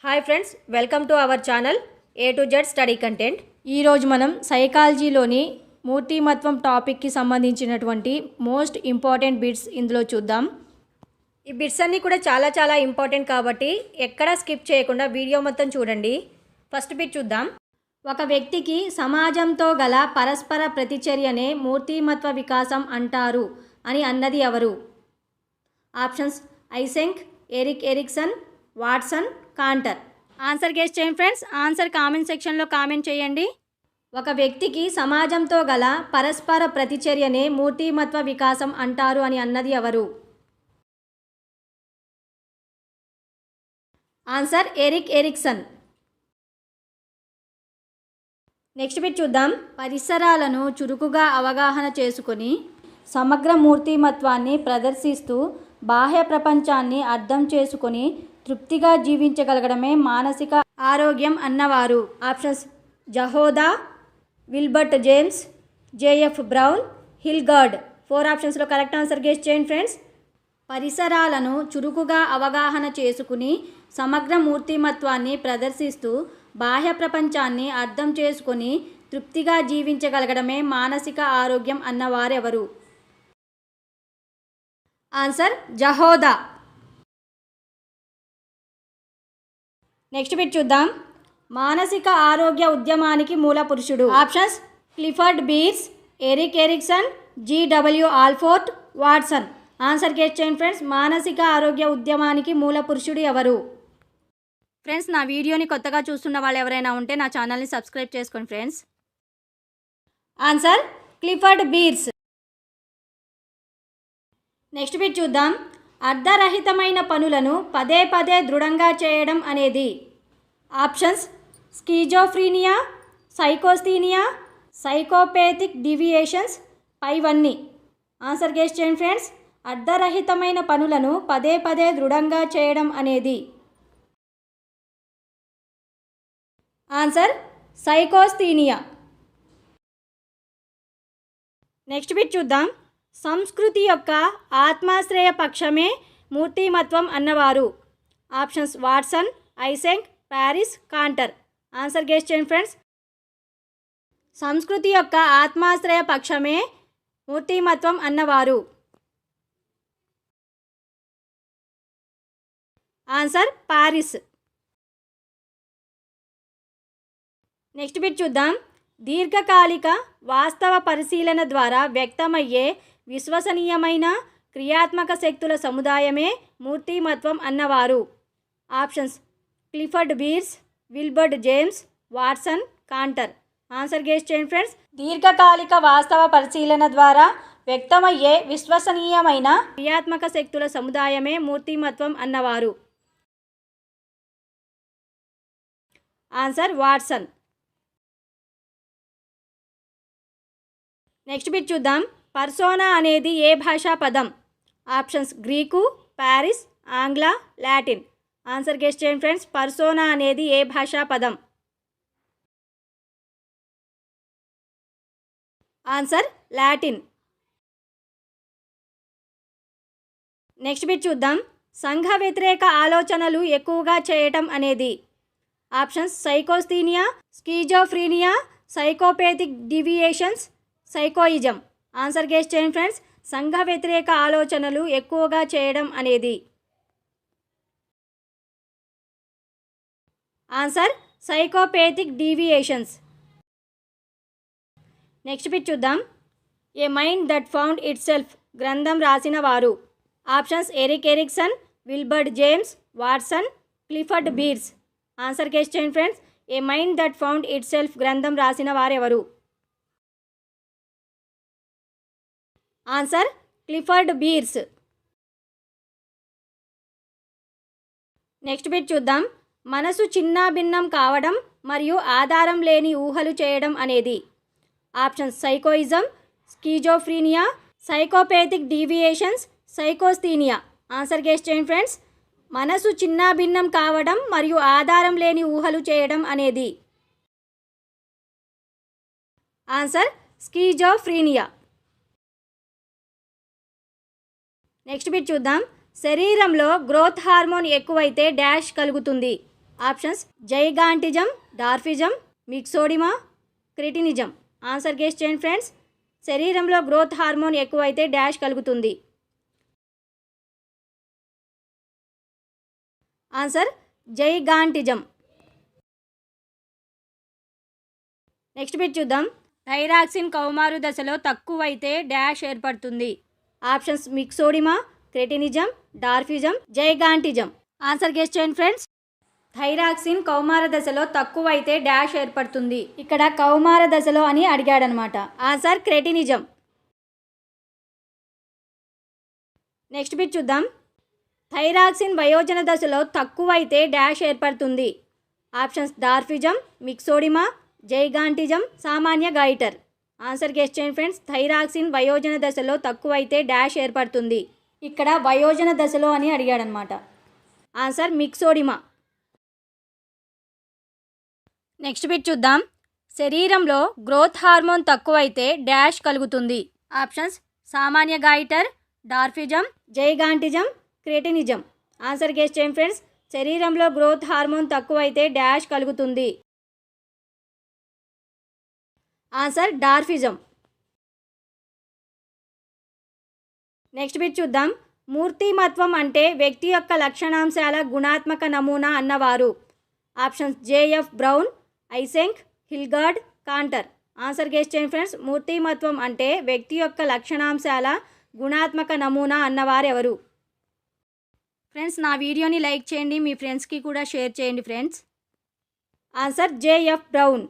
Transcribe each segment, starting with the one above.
Hi friends, welcome to our channel A to Z study content. ఈరోజు మనం సైకాలజీలోని మూర్తిమత్వం టాపిక్కి సంబంధించినటువంటి most important bits ఇందులో చూద్దాం. ఈ బిట్స్ అన్నీ కూడా చాలా ఇంపార్టెంట్ కాబట్టి ఎక్కడా స్కిప్ చేయకుండా వీడియో మొత్తం చూడండి. ఫస్ట్ బిట్ చూద్దాం. ఒక వ్యక్తికి సమాజంతో గల పరస్పర ప్రతిచర్యనే మూర్తిమత్వ వికాసం అంటారు అని అన్నది ఎవరు? Options Eysenck, Erik Erikson, Watson, Kantor. Answer guess చేయండి ఫ్రెండ్స్. ఆన్సర్ కామెంట్ సెక్షన్లో కామెంట్ చేయండి. ఒక వ్యక్తికి సమాజంతో గల పరస్పర ప్రతిచర్యనే మూర్తిమత్వ వికాసం అంటారు అని అన్నది ఎవరు? Answer Erik Erikson. Next bit చూద్దాం. పరిసరాలను చురుకుగా అవగాహన చేసుకొని సమగ్ర మూర్తిమత్వాన్ని ప్రదర్శిస్తూ బాహ్య ప్రపంచాన్ని అర్థం చేసుకొని తృప్తిగా జీవించగలగడమే మానసిక ఆరోగ్యం అన్నవారు. Options Jahoda, Wilbert James, J F Brown, Hilgard. 4 ఆప్షన్స్లో కరెక్ట్ ఆన్సర్ గెస్ చేయండి ఫ్రెండ్స్. పరిసరాలను చురుకుగా అవగాహన చేసుకుని సమగ్ర మూర్తిమత్వాన్ని ప్రదర్శిస్తూ బాహ్య ప్రపంచాన్ని అర్థం చేసుకొని తృప్తిగా జీవించగలగడమే మానసిక ఆరోగ్యం అన్నవారెవరు? ఆన్సర్ జహోదా. నెక్స్ట్ బిట్ చూద్దాం. మానసిక ఆరోగ్య ఉద్యమానికి మూల పురుషుడు. Options Clifford bears, Erik Erikson, GW Alport, Watson. Answer guess చేయండి ఫ్రెండ్స్. మానసిక ఆరోగ్య ఉద్యమానికి మూల పురుషుడు ఎవరు? ఫ్రెండ్స్, నా వీడియోని కొత్తగా చూస్తున్న వాళ్ళు ఎవరైనా ఉంటే నా ఛానల్ని సబ్స్క్రైబ్ చేసుకోండి friends. Answer Clifford Beers. Next bit చూద్దాం. అర్ధరహితమైన పనులను పదే పదే దృఢంగా చేయడం అనేది. ఆప్షన్స్ స్కీజోఫ్రీనియా, సైకోస్థీనియా, సైకోపేథిక్ డివియేషన్స్, పైవన్నీ. ఆన్సర్ గెస్ చేయండి ఫ్రెండ్స్. అర్ధరహితమైన పనులను పదే పదే దృఢంగా చేయడం అనేది. ఆన్సర్ సైకోస్థీనియా. నెక్స్ట్ బిట్ చూద్దాం. సంస్కృతి యొక్క ఆత్మాశ్రయ పక్షమే మూర్తిమత్వం అన్నవారు. Options Watson, Eysenck, Paris, Kantor. Answer guess చేయండి ఫ్రెండ్స్. సంస్కృతి యొక్క ఆత్మాశ్రయ పక్షమే మూర్తిమత్వం అన్నవారు. Answer Paris. నెక్స్ట్ బిట్ చూద్దాం. దీర్ఘకాలిక వాస్తవ పరిశీలన ద్వారా వ్యక్తమయ్యే విశ్వసనీయమైన క్రియాత్మక శక్తుల సముదాయమే మూర్తిమత్వం అన్నవారు. Options Clifford Beers, Wilbert James, Watson, Kantor. Answer guess చేయండి ఫ్రెండ్స్. దీర్ఘకాలిక వాస్తవ పరిశీలన ద్వారా వ్యక్తమయ్యే విశ్వసనీయమైన క్రియాత్మక శక్తుల సముదాయమే మూర్తిమత్వం అన్నవారు. Answer Watson. నెక్స్ట్ బిట్ చూద్దాం. పర్సోనా అనేది ఏ భాషా పదం? ఆప్షన్స్ గ్రీకు, ప్యారిస్, ఆంగ్ల, లాటిన్. ఆన్సర్ గెస్ చేయండి ఫ్రెండ్స్. పర్సోనా అనేది ఏ భాషా పదం? Answer Latin. నెక్స్ట్ బిట్ చూద్దాం. సంఘ వ్యతిరేక ఆలోచనలు ఎక్కువగా చేయటం అనేది. Options psychasthenia, schizophrenia, psychopathic deviations, psychoism. Answer guess చేయండి ఫ్రెండ్స్. సంఘ వ్యతిరేక ఆలోచనలు ఎక్కువగా చేయడం అనేది. Answer psychopathic deviations. Next bit చూద్దాం. A mind that found itself గ్రంథం రాసిన వారు. Options Erik Erikson, Wilbert James, Watson, Clifford Beers. Answer guess చేయండి friends. A mind that found itself గ్రంథం రాసిన వారెవరు? Answer Clifford Beers. Next bit చూద్దాం. మనసు చిన్నాభిన్నం కావడం మరియు ఆధారం లేని ఊహలు చేయడం అనేది. Options psychoism, schizophrenia, psychopathic deviations, psychasthenia. Answer guess చేయండి ఫ్రెండ్స్. మనసు చిన్నాభిన్నం కావడం మరియు ఆధారం లేని ఊహలు చేయడం అనేది. ఆన్సర్ స్కీజోఫ్రీనియా. నెక్స్ట్ బిట్ చూద్దాం. శరీరంలో గ్రోత్ హార్మోన్ ఎక్కువైతే డాష్ కలుగుతుంది. Options gigantism, dwarfism, myxoedema, cretinism. Answer guess చేయండి ఫ్రెండ్స్. శరీరంలో గ్రోత్ హార్మోన్ ఎక్కువైతే డాష్ కలుగుతుంది. Answer gigantism. నెక్స్ట్ బిట్ చూద్దాం. థైరాక్సిన్ కౌమారు దశలో తక్కువైతే డాష్ ఏర్పడుతుంది. Options myxoedema, cretinism, dwarfism, gigantism. Answer guess చేయండి ఫ్రెండ్స్. థైరాక్సిన్ కౌమార దశలో తక్కువైతే డాష్ ఏర్పడుతుంది. ఇక్కడ కౌమార దశలో అని అడిగాడనమాట. Answer cretinism. నెక్స్ట్ బిట్ చూద్దాం. థైరాక్సిన్ వయోజన దశలో తక్కువైతే డాష్ ఏర్పడుతుంది. ఆప్షన్స్ డార్ఫిజం, మిక్సోడిమా, జైగాంటిజం, సామాన్య గైటర్. ఆన్సర్ గెస్ చేయండి ఫ్రెండ్స్. థైరాక్సిన్ వయోజన దశలో తక్కువైతే డాష్ ఏర్పడుతుంది. ఇక్కడ వయోజన దశలో అని అడిగాడనమాట. Answer myxoedema. నెక్స్ట్ బిట్ చూద్దాం. శరీరంలో గ్రోత్ హార్మోన్ తక్కువైతే డాష్ కలుగుతుంది. ఆప్షన్స్ సామాన్య goitre, dwarfism, gigantism, cretinism. Answer guess చేయండి ఫ్రెండ్స్. శరీరంలో గ్రోత్ హార్మోన్ తక్కువైతే డాష్ కలుగుతుంది. Answer dwarfism. నెక్స్ట్ బిట్ చూద్దాం. మూర్తిమత్వం అంటే వ్యక్తి యొక్క లక్షణాంశాల గుణాత్మక నమూనా అన్నవారు. Options J F Brown, Eysenck, Hilgard, Kantor. Answer guess చేయండి ఫ్రెండ్స్. మూర్తిమత్వం అంటే వ్యక్తి యొక్క లక్షణాంశాల గుణాత్మక నమూనా అన్నవారు ఎవరు? ఫ్రెండ్స్ నా వీడియోని లైక్ చేయండి, మీ ఫ్రెండ్స్కి కూడా షేర్ చేయండి friends. Answer JF brown.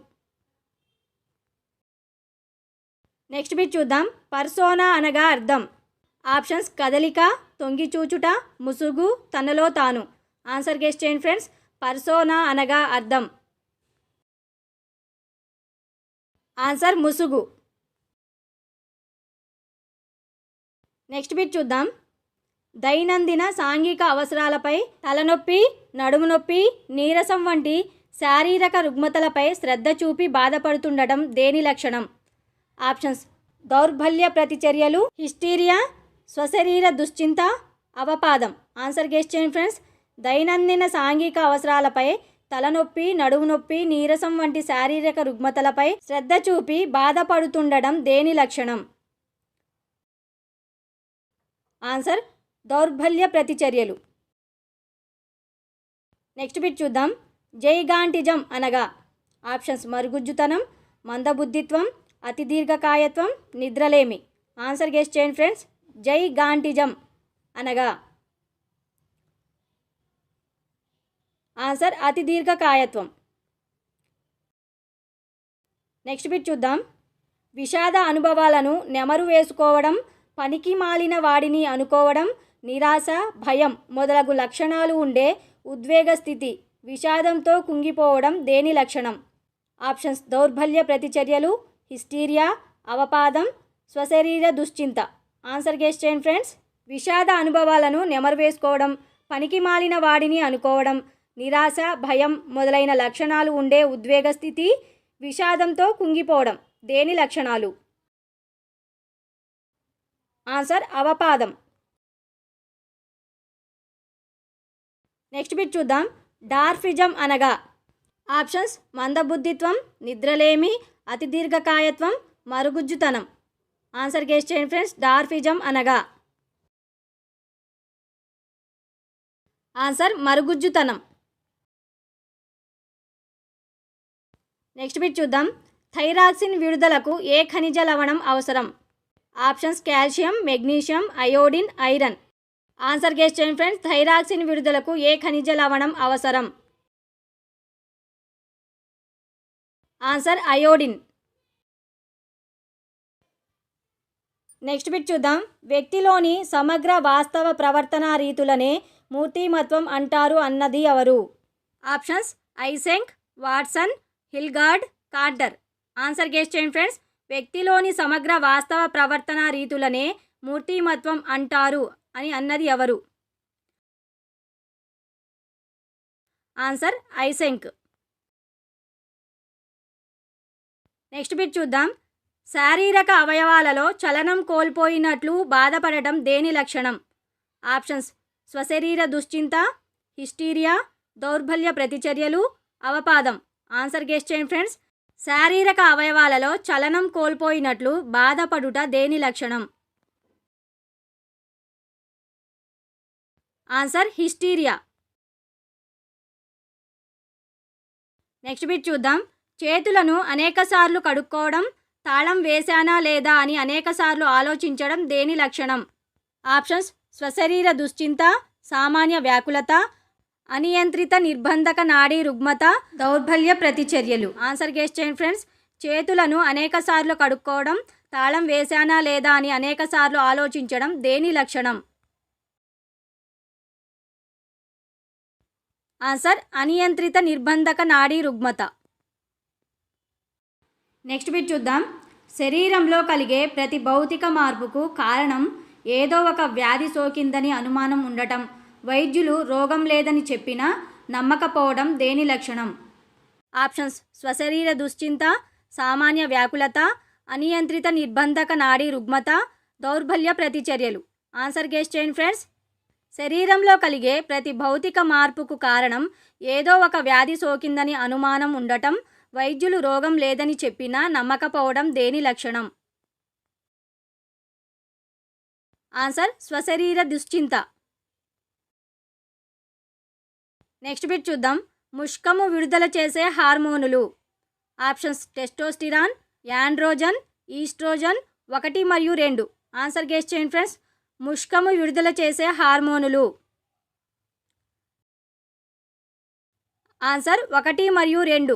Next bit చూద్దాం. పర్సోనా అనగా అర్థం. ఆప్షన్స్ కదలిక, తొంగిచూచుట, ముసుగు, తనలో తాను. ఆన్సర్ గెస్ చేయండి ఫ్రెండ్స్. పర్సోనా అనగా అర్థం. ఆన్సర్ ముసుగు. నెక్స్ట్ బిట్ చూద్దాం. దైనందిన సాంఘిక అవసరాలపై తలనొప్పి, నడుము నొప్పి, నీరసం వంటి శారీరక రుగ్మతలపై శ్రద్ధ చూపి బాధపడుతుండటం దేని లక్షణం? ఆప్షన్స్ దౌర్బల్య ప్రతిచర్యలు, హిస్టీరియా, స్వశరీర దుశ్చింత, అవపాదం. ఆన్సర్ గెస్ చేయండి ఫ్రెండ్స్. దైనందిన సాంఘిక అవసరాలపై తలనొప్పి, నడుము నొప్పి, నీరసం వంటి శారీరక రుగ్మతలపై శ్రద్ధ చూపి బాధపడుతుండడం దేని లక్షణం? ఆన్సర్ దౌర్బల్య ప్రతిచర్యలు. నెక్స్ట్ బిట్ చూద్దాం. జైగాంటిజం అనగా ఆప్షన్స్ మరుగుజ్జుతనం, మందబుద్ధిత్వం, అతి దీర్ఘకాయత్వం, నిద్రలేమి. ఆన్సర్ గెస్ చేయండి ఫ్రెండ్స్. జైగాంటిజం అనగా ఆన్సర్ అతి దీర్ఘకాయత్వం. నెక్స్ట్ బిట్ చూద్దాం. విషాద అనుభవాలను నెమరు వేసుకోవడం, పనికి మాలిన వాడిని అనుకోవడం, నిరాశ, భయం మొదలగు లక్షణాలు ఉండే ఉద్వేగ స్థితి విషాదంతో కుంగిపోవడం దేని లక్షణం? ఆప్షన్స్ దౌర్బల్య ప్రతిచర్యలు, హిస్టీరియా, అవపాదం, స్వశరీర దుశ్చింత. ఆన్సర్ గెస్ చేయండి ఫ్రెండ్స్. విషాద అనుభవాలను నెమరు వేసుకోవడం, పనికి మాలిన వాడిని అనుకోవడం, నిరాశ, భయం మొదలైన లక్షణాలు ఉండే ఉద్వేగ స్థితి విషాదంతో కుంగిపోవడం దేని లక్షణాలు? ఆన్సర్ అవపాదం. నెక్స్ట్ బిట్ చూద్దాం. డార్ఫిజం అనగా ఆప్షన్స్ మందబుద్ధిత్వం, నిద్రలేమి, అతి దీర్ఘకాయత్వం, మరుగుజ్జుతనం. ఆన్సర్ గెస్ చేయండి ఫ్రెండ్స్. డార్ఫిజం అనగా ఆన్సర్ మరుగుజ్జుతనం. నెక్స్ట్ బిట్ చూద్దాం. థైరాక్సిన్ విడుదలకు ఏ ఖనిజ లవణం అవసరం? Options calcium, magnesium, iodine, iron. Answer guess చేయండి ఫ్రెండ్స్. థైరాక్సిన్ విడుదలకు ఏ ఖనిజ లవణం అవసరం? Answer iodine. నెక్స్ట్ బిట్ చూద్దాం. వ్యక్తిలోని సమగ్ర వాస్తవ ప్రవర్తనా రీతులనే మూర్తిమత్వం అంటారు అన్నది ఎవరు? Options Eysenck, Watson, Hilgard, Kantor. Answer guess చేయండి ఫ్రెండ్స్. వ్యక్తిలోని సమగ్ర వాస్తవ ప్రవర్తనా రీతులనే మూర్తిమత్వం అంటారు అని అన్నది ఎవరు? Answer Eysenck. నెక్స్ట్ బిట్ చూద్దాం. శారీరక అవయవాలలో చలనం కోల్పోయినట్లు బాధపడటం దేని లక్షణం? ఆప్షన్స్ స్వశరీర దుశ్చింత, హిస్టీరియా, దౌర్బల్య ప్రతిచర్యలు, అవపాదం. ఆన్సర్ గెస్ చేయండి ఫ్రెండ్స్. శారీరక అవయవాలలో చలనం కోల్పోయినట్లు బాధపడుట దేని లక్షణం? Answer hysteria. నెక్స్ట్ బిట్ చూద్దాం. చేతులను అనేకసార్లు కడుక్కోవడం, తాళం వేశానా లేదా అని అనేకసార్లు ఆలోచించడం దేని లక్షణం? ఆప్షన్స్: స్వశరీర దుశ్చింత, సామాన్య వ్యాకులత, అనియంత్రిత నిర్బంధక నాడీ రుగ్మత, దౌర్బల్య ప్రతిచర్యలు. ఆన్సర్ గెస్ చేయండి ఫ్రెండ్స్. చేతులను అనేకసార్లు కడుక్కోవడం, తాళం వేశానా లేదా అని అనేకసార్లు ఆలోచించడం దేని లక్షణం? ఆన్సర్ అనియంత్రిత నిర్బంధక నాడీ రుగ్మత. నెక్స్ట్ బిట్ చూద్దాం. శరీరంలో కలిగే ప్రతి భౌతిక మార్పుకు కారణం ఏదో ఒక వ్యాధి సోకిందని అనుమానం ఉండటం, వైద్యులు రోగం లేదని చెప్పినా నమ్మకపోవడం దేని లక్షణం? ఆప్షన్స్: స్వశరీర దుశ్చింత, సామాన్య వ్యాకులత, అనియంత్రిత నిర్బంధక నాడీ రుగ్మత, దౌర్బల్య ప్రతిచర్యలు. ఆన్సర్ గెస్ చేయండి ఫ్రెండ్స్. శరీరంలో కలిగే ప్రతి భౌతిక మార్పుకు కారణం ఏదో ఒక వ్యాధి సోకిందని అనుమానం ఉండటం, వైద్యులు రోగం లేదని చెప్పినా నమ్మకపోవడం దేని లక్షణం? ఆన్సర్: స్వశరీర దుశ్చింత. నెక్స్ట్ బిట్ చూద్దాం. ముష్కము విడుదల చేసే హార్మోనులు. ఆప్షన్స్: టెస్టోస్టిరాన్, యాండ్రోజన్, ఈస్ట్రోజన్, 1 మరియు 2. ఆన్సర్ గెస్ చేయండి ఫ్రెండ్స్. ముష్కము విడుదల చేసే హార్మోనులు. ఆన్సర్ 1 మరియు 2,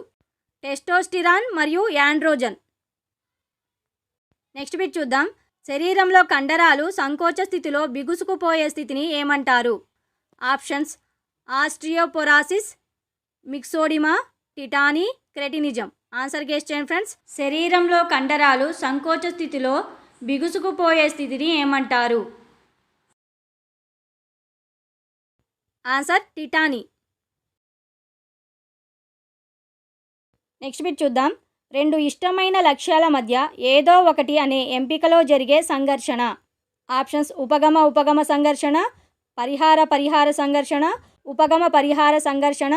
టెస్టోస్టిరాన్ మరియు యాండ్రోజన్. నెక్స్ట్ బిట్ చూద్దాం. శరీరంలో కండరాలు సంకోచ స్థితిలో బిగుసుకుపోయే స్థితిని ఏమంటారు? Options: osteoporosis, myxoedema, tetany, cretinism. Answer guess చేయండి ఫ్రెండ్స్. శరీరంలో కండరాలు సంకోచ స్థితిలో బిగుసుకుపోయే స్థితిని ఏమంటారు? ఆన్సర్ టిటానీ. నెక్స్ట్ బిట్ చూద్దాం. 2 ఇష్టమైన లక్ష్యాల మధ్య ఏదో ఒకటి అనే ఎంపికలో జరిగే సంఘర్షణ. ఆప్షన్స్: ఉపగమ సంఘర్షణ, పరిహార సంఘర్షణ, పరిహార సంఘర్షణ,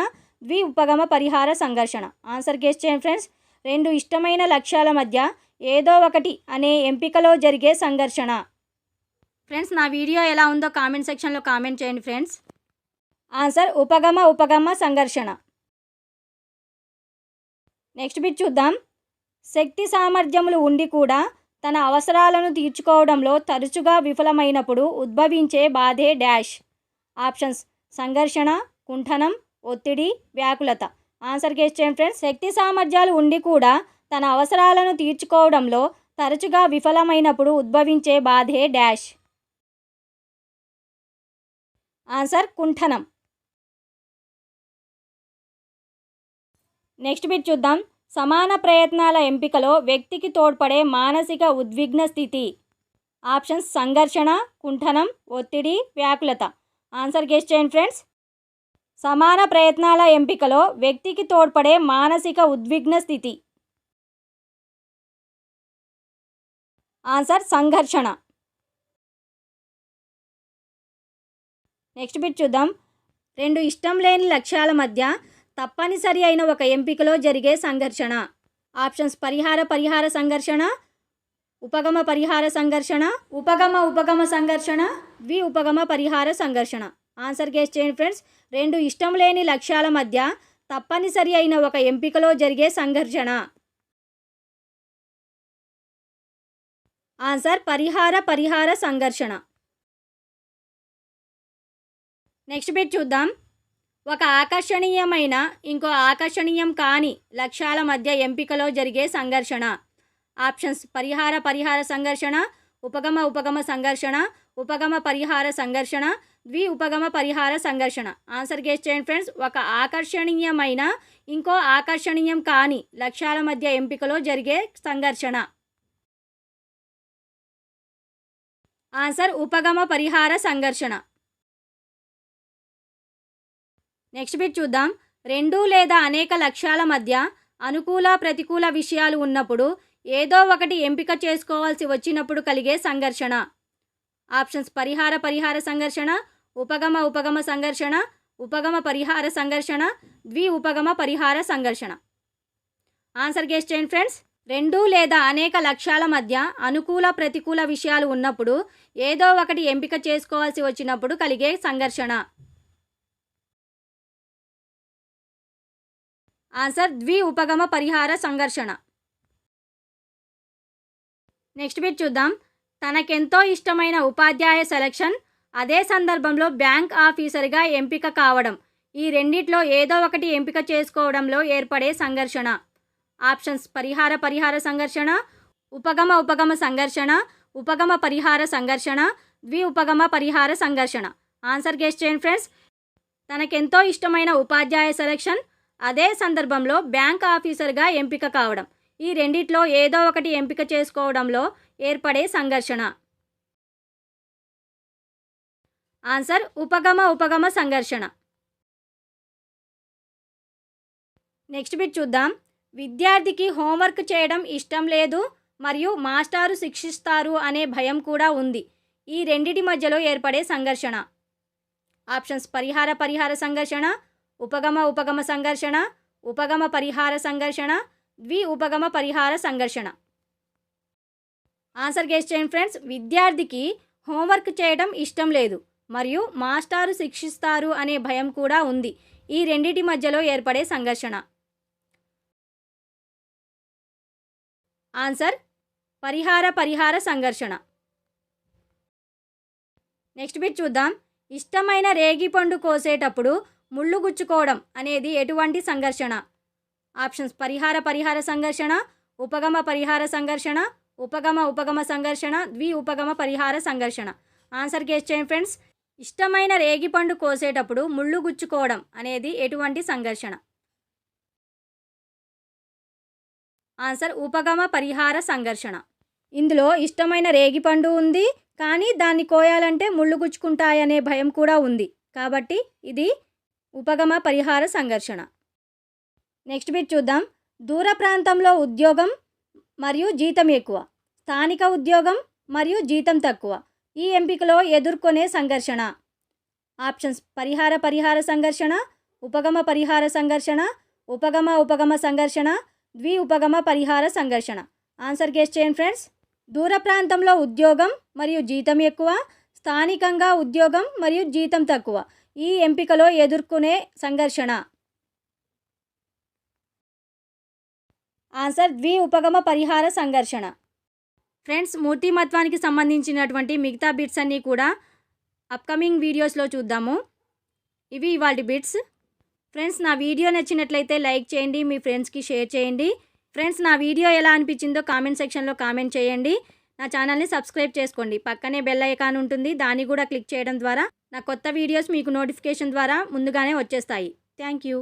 పరిహార సంఘర్షణ. ఆన్సర్ గెస్ చేయండి ఫ్రెండ్స్. 2 ఇష్టమైన లక్ష్యాల మధ్య ఏదో ఒకటి అనే ఎంపికలో జరిగే సంఘర్షణ. ఫ్రెండ్స్, నా వీడియో ఎలా ఉందో కామెంట్ సెక్షన్లో కామెంట్ చేయండి ఫ్రెండ్స్. ఆన్సర్ ఉపగమ సంఘర్షణ. నెక్స్ట్ బిట్ చూద్దాం. శక్తి సామర్థ్యములు ఉండి కూడా తన అవసరాలను తీర్చుకోవడంలో తరచుగా విఫలమైనప్పుడు ఉద్భవించే బాధే డాష్. ఆప్షన్స్: సంఘర్షణ, కుంఠనం, ఒత్తిడి, వ్యాకులత. ఆన్సర్ గెస్ చేయండి ఫ్రెండ్స్. శక్తి సామర్థ్యాలు ఉండి కూడా తన అవసరాలను తీర్చుకోవడంలో తరచుగా విఫలమైనప్పుడు ఉద్భవించే బాధే డాష్. ఆన్సర్ కుంఠనం. నెక్స్ట్ బిట్ చూద్దాం. సమాన ప్రయత్నాల ఎంపికలో వ్యక్తికి తోడ్పడే మానసిక ఉద్విగ్న స్థితి. ఆప్షన్స్: సంఘర్షణ, కుంఠనం, ఒత్తిడి, వ్యాకులత. ఆన్సర్ గెస్ చేయండి ఫ్రెండ్స్. సమాన ప్రయత్నాల ఎంపికలో వ్యక్తికి తోడ్పడే మానసిక ఉద్విగ్న స్థితి. ఆన్సర్ సంఘర్షణ. నెక్స్ట్ బిట్ చూద్దాం. 2 ఇష్టం లేని లక్ష్యాల మధ్య తప్పనిసరి అయిన ఒక ఎంపికలో జరిగే సంఘర్షణ. ఆప్షన్స్: పరిహార సంఘర్షణ, పరిహార సంఘర్షణ, ఉపగమ సంఘర్షణ, పరిహార సంఘర్షణ. ఆన్సర్ గెస్ చేయండి ఫ్రెండ్స్. 2 ఇష్టం లేని లక్ష్యాల మధ్య తప్పనిసరి అయిన ఒక ఎంపికలో జరిగే సంఘర్షణ. ఆన్సర్ పరిహార సంఘర్షణ. నెక్స్ట్ బిట్ చూద్దాం. ఒక ఆకర్షణీయమైన ఇంకో ఆకర్షణీయం కాని లక్ష్యాల మధ్య ఎంపికలో జరిగే సంఘర్షణ. ఆప్షన్స్: పరిహార సంఘర్షణ, ఉపగమ సంఘర్షణ, పరిహార సంఘర్షణ, పరిహార సంఘర్షణ. ఆన్సర్ గెస్ చేయండి ఫ్రెండ్స్. ఒక ఆకర్షణీయమైన ఇంకో ఆకర్షణీయం కాని లక్ష్యాల మధ్య ఎంపికలో జరిగే సంఘర్షణ. ఆన్సర్ పరిహార సంఘర్షణ. నెక్స్ట్ బిట్ చూద్దాం. 2 లేదా అనేక లక్ష్యాల మధ్య అనుకూల ప్రతికూల విషయాలు ఉన్నప్పుడు ఏదో ఒకటి ఎంపిక చేసుకోవాల్సి వచ్చినప్పుడు కలిగే సంఘర్షణ. ఆప్షన్స్: పరిహార సంఘర్షణ, ఉపగమ సంఘర్షణ, ఉపగమ పరిహార సంఘర్షణ, ద్వి ఉపగమ పరిహార సంఘర్షణ. ఆన్సర్ గెస్ చేయండి ఫ్రెండ్స్. రెండు లేదా అనేక లక్ష్యాల మధ్య అనుకూల ప్రతికూల విషయాలు ఉన్నప్పుడు ఏదో ఒకటి ఎంపిక చేసుకోవాల్సి వచ్చినప్పుడు కలిగే సంఘర్షణ. ఆన్సర్ ద్వి ఉపగమ పరిహార సంఘర్షణ. నెక్స్ట్ బిట్ చూద్దాం. తనకెంతో ఇష్టమైన ఉపాధ్యాయ సెలక్షన్, అదే సందర్భంలో బ్యాంక్ ఆఫీసర్గా ఎంపిక కావడం, ఈ రెండిట్లో ఏదో ఒకటి ఎంపిక చేసుకోవడంలో ఏర్పడే సంఘర్షణ. ఆప్షన్స్: పరిహార సంఘర్షణ, ఉపగమ సంఘర్షణ, ఉపగమ పరిహార సంఘర్షణ, ద్వి ఉపగమ పరిహార సంఘర్షణ. ఆన్సర్ గెస్ చేయండి ఫ్రెండ్స్. తనకెంతో ఇష్టమైన ఉపాధ్యాయ సెలక్షన్, అదే సందర్భంలో బ్యాంక్ ఆఫీసర్గా ఎంపిక కావడం, ఈ రెండిట్లో ఏదో ఒకటి ఎంపిక చేసుకోవడంలో ఏర్పడే సంఘర్షణ. ఆన్సర్ ఉపగమ సంఘర్షణ. నెక్స్ట్ బిట్ చూద్దాం. విద్యార్థికి హోంవర్క్ చేయడం ఇష్టం లేదు మరియు మాస్టారు శిక్షిస్తారు అనే భయం కూడా ఉంది, ఈ రెండిటి మధ్యలో ఏర్పడే సంఘర్షణ. ఆప్షన్స్: పరిహార సంఘర్షణ, ఉపగమ సంఘర్షణ, ఉపగమ పరిహార సంఘర్షణ, ద్వి ఉపగమ పరిహార సంఘర్షణ. ఆన్సర్ గెస్ చేయండి ఫ్రెండ్స్. విద్యార్థికి హోంవర్క్ చేయడం ఇష్టం లేదు మరియు మాస్టారు శిక్షిస్తారు అనే భయం కూడా ఉంది, ఈ రెండిటి మధ్యలో ఏర్పడే సంఘర్షణ. ఆన్సర్ పరిహార సంఘర్షణ. నెక్స్ట్ బిట్ చూద్దాం. ఇష్టమైన రేగిపండు కోసేటప్పుడు ముళ్ళు గుచ్చుకోవడం అనేది ఎటువంటి సంఘర్షణ? ఆప్షన్స్: పరిహార సంఘర్షణ, ఉపగమ పరిహార సంఘర్షణ, ఉపగమ సంఘర్షణ, ద్వి ఉపగమ పరిహార సంఘర్షణ. ఆన్సర్ గెస్ చేయండి ఫ్రెండ్స్. ఇష్టమైన రేగిపండు కోసేటప్పుడు ముళ్ళు గుచ్చుకోవడం అనేది ఎటువంటి సంఘర్షణ? ఆన్సర్ ఉపగమ పరిహార సంఘర్షణ. ఇందులో ఇష్టమైన రేగిపండు ఉంది, కానీ దాన్ని కోయాలంటే ముళ్ళు గుచ్చుకుంటాయనే భయం కూడా ఉంది, కాబట్టి ఇది ఉపగమ పరిహార సంఘర్షణ. నెక్స్ట్ బిట్ చూద్దాం. దూర ప్రాంతంలో ఉద్యోగం మరియు జీతం ఎక్కువ, స్థానిక ఉద్యోగం మరియు జీతం తక్కువ, ఈ ఎంపికలో ఎదుర్కొనే సంఘర్షణ. ఆప్షన్స్: పరిహార సంఘర్షణ, ఉపగమ పరిహార సంఘర్షణ, ఉపగమ సంఘర్షణ, ద్వి ఉపగమ పరిహార సంఘర్షణ. ఆన్సర్ గెస్ చేయండి ఫ్రెండ్స్. దూర ప్రాంతంలో ఉద్యోగం మరియు జీతం ఎక్కువ, స్థానికంగా ఉద్యోగం మరియు జీతం తక్కువ, ఈ ఎంపికలో ఎదుర్కొనే సంఘర్షణ. ఆన్సర్ ద్వి ఉపగమ పరిహార సంఘర్షణ. ఫ్రెండ్స్, మూర్తిమత్వానికి సంబంధించినటువంటి మిగతా బిట్స్ అన్నీ కూడా అప్కమింగ్ వీడియోస్లో చూద్దాము. ఇవి ఇవాల్టి బిట్స్. ఫ్రెండ్స్, నా వీడియో నచ్చినట్లయితే లైక్ చేయండి, మీ ఫ్రెండ్స్కి షేర్ చేయండి. ఫ్రెండ్స్, నా వీడియో ఎలా అనిపించిందో కామెంట్ సెక్షన్లో కామెంట్ చేయండి. నా ఛానల్ని సబ్స్క్రైబ్ చేసుకోండి. పక్కనే బెల్ ఐకాన్ ఉంటుంది, దాన్ని కూడా క్లిక్ చేయడం ద్వారా నా కొత్త వీడియోస్ మీకు నోటిఫికేషన్ ద్వారా ముందుగానే వచ్చేస్తాయి. Thank you.